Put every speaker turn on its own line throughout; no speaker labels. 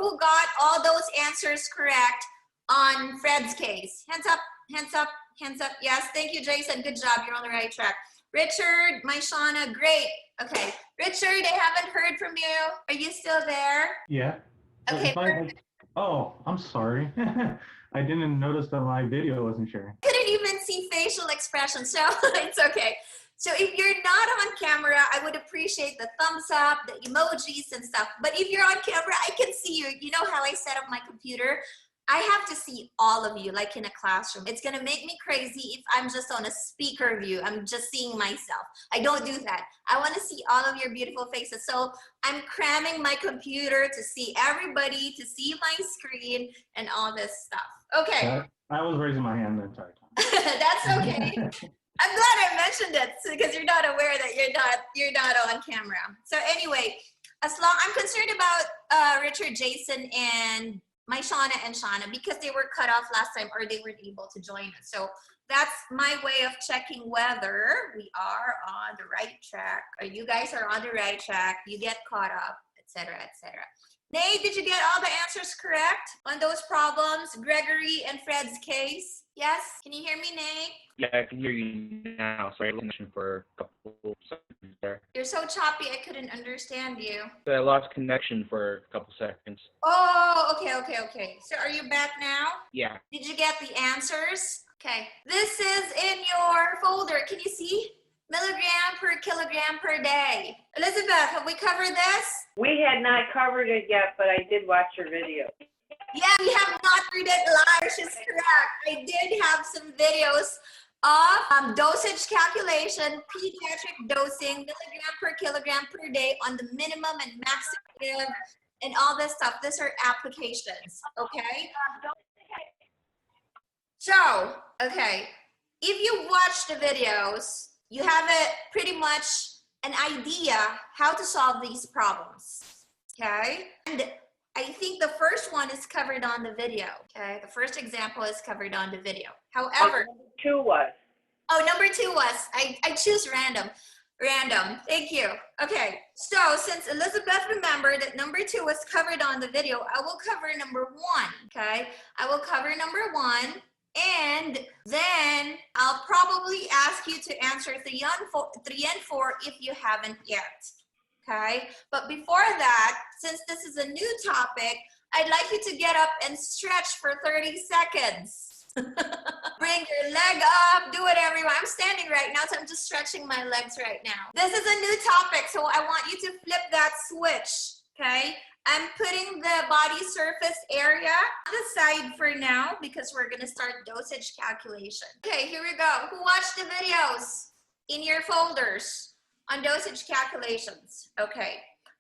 who got all those answers correct on Fred's case? Hands up, hands up, hands up. Yes, thank you, Jason. Good job. You're on the right track. Richard, Shauna, great. Okay, Richard, I haven't heard from you. Are you still there?
Yeah.
Okay.
Oh, I'm sorry. I didn't notice that my video wasn't sharing.
Couldn't even see facial expressions, so it's okay. So if you're not on camera, I would appreciate the thumbs up, the emojis and stuff. But if you're on camera, I can see you. You know how I set up my computer? I have to see all of you like in a classroom. It's gonna make me crazy if I'm just on a speaker view. I'm just seeing myself. I don't do that. I wanna see all of your beautiful faces. So I'm cramming my computer to see everybody, to see my screen and all this stuff. Okay.
I was raising my hand the entire time.
That's okay. I'm glad I mentioned it because you're not aware that you're not on camera. So anyway, as long I'm concerned about Richard, Jason, and Shauna and Shauna because they were cut off last time or they weren't able to join us. So that's my way of checking whether we are on the right track or you guys are on the right track, you get caught up, etc., etc. Nate, did you get all the answers correct on those problems? Gregory and Fred's case? Yes? Can you hear me, Nate?
Yeah, I can hear you now. Sorry, I lost connection for a couple seconds there.
You're so choppy, I couldn't understand you.
I lost connection for a couple seconds.
Oh, okay. So are you back now?
Yeah.
Did you get the answers? Okay. This is in your folder. Can you see? Milligram per kilogram per day. Elizabeth, have we covered this?
We had not covered it yet, but I did watch your video.
Yeah, we have not read it live. She's correct. I did have some videos of dosage calculation, pediatric dosing, milligram per kilogram per day on the minimum and maximum and all this stuff. These are applications, okay? So, okay, if you watch the videos, you have pretty much an idea how to solve these problems, okay? And I think the first one is covered on the video, okay? The first example is covered on the video. However,
number 2 was.
Oh, number 2 was, I choose random, thank you. Okay, so since Elizabeth remembered that number 2 was covered on the video, I will cover number 1, okay? I will cover number 1. And then I'll probably ask you to answer 3 and 4 if you haven't yet, okay? But before that, since this is a new topic, I'd like you to get up and stretch for 30 seconds. Bring your leg up, do it everyone. I'm standing right now, so I'm just stretching my legs right now. This is a new topic, so I want you to flip that switch, okay? I'm putting the body surface area on the side for now because we're gonna start dosage calculation. Okay, here we go. Who watched the videos in your folders on dosage calculations? Okay,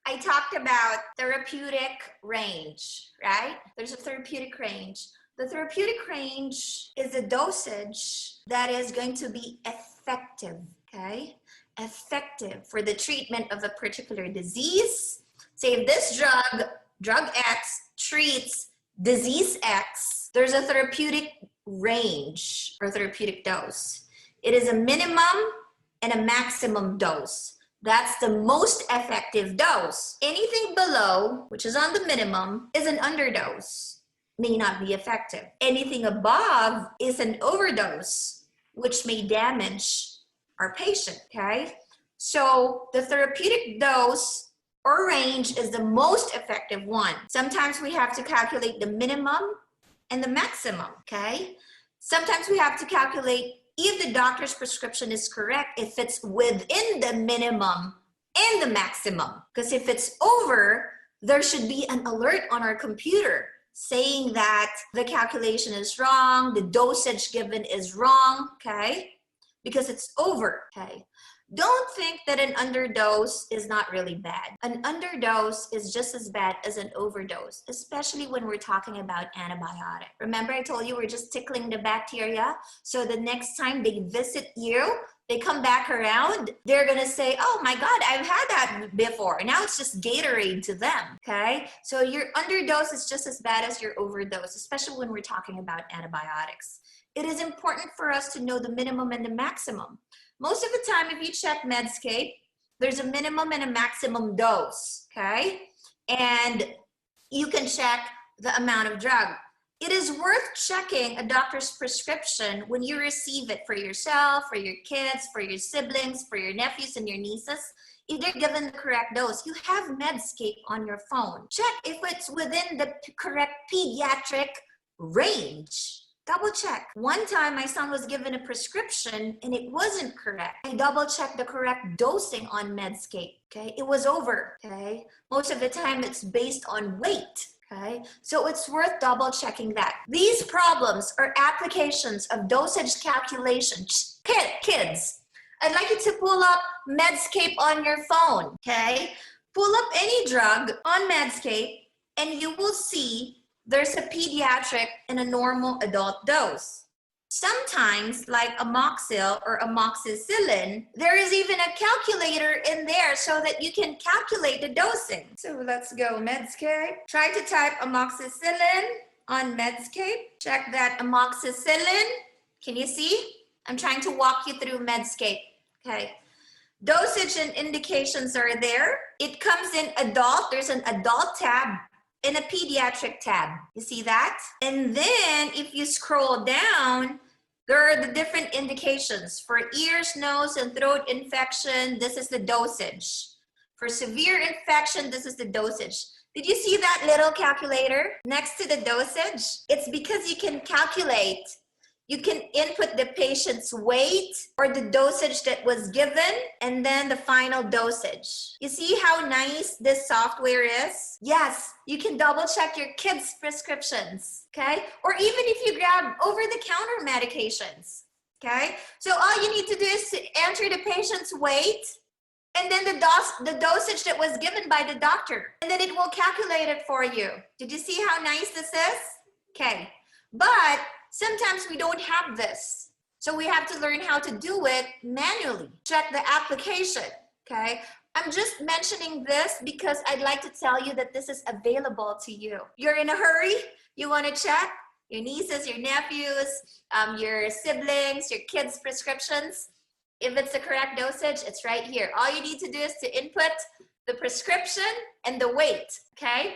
I talked about therapeutic range, right? There's a therapeutic range. The therapeutic range is a dosage that is going to be effective, okay? Effective for the treatment of a particular disease. Say if this drug X treats disease X, there's a therapeutic range or therapeutic dose. It is a minimum and a maximum dose. That's the most effective dose. Anything below, which is on the minimum, is an underdose, may not be effective. Anything above is an overdose, which may damage our patient, okay? So the therapeutic dose or range is the most effective one. Sometimes we have to calculate the minimum and the maximum, okay? Sometimes we have to calculate if the doctor's prescription is correct, if it's within the minimum and the maximum. Because if it's over, there should be an alert on our computer saying that the calculation is wrong, the dosage given is wrong, okay? Because it's over, okay? Don't think that an underdose is not really bad. An underdose is just as bad as an overdose, especially when we're talking about antibiotic. Remember I told you we're just tickling the bacteria? So the next time they visit you, they come back around, they're gonna say, oh my God, I've had that before. And now it's just Gatorade to them, okay? So your underdose is just as bad as your overdose, especially when we're talking about antibiotics. It is important for us to know the minimum and the maximum. Most of the time, if you check Medscape, there's a minimum and a maximum dose, okay? And you can check the amount of drug. It is worth checking a doctor's prescription when you receive it for yourself, for your kids, for your siblings, for your nephews and your nieces. If they're given the correct dose, you have Medscape on your phone. Check if it's within the correct pediatric range. Double check. One time my son was given a prescription and it wasn't correct. I double checked the correct dosing on Medscape, okay? It was over, okay? Most of the time it's based on weight, okay? So it's worth double checking that. These problems are applications of dosage calculation. Kids, I'd like you to pull up Medscape on your phone, okay? Pull up any drug on Medscape and you will see there's a pediatric and a normal adult dose. Sometimes, like amoxil or amoxicillin, there is even a calculator in there so that you can calculate the dosing. So let's go Medscape. Try to type amoxicillin on Medscape. Check that amoxicillin. Can you see? I'm trying to walk you through Medscape. Okay. Dosage and indications are there. It comes in adult. There's an adult tab and a pediatric tab. You see that? And then if you scroll down, there are the different indications. For ears, nose, and throat infection, this is the dosage. For severe infection, this is the dosage. Did you see that little calculator next to the dosage? It's because you can calculate. You can input the patient's weight or the dosage that was given and then the final dosage. You see how nice this software is? Yes, you can double check your kids' prescriptions, okay? Or even if you grab over-the-counter medications, okay? So all you need to do is to enter the patient's weight and then the dosage that was given by the doctor, and then it will calculate it for you. Did you see how nice this is? Okay, but sometimes we don't have this. So we have to learn how to do it manually. Check the application, okay? I'm just mentioning this because I'd like to tell you that this is available to you. You're in a hurry, you wanna check your nieces, your nephews, your siblings, your kids' prescriptions. If it's the correct dosage, it's right here. All you need to do is to input the prescription and the weight, okay?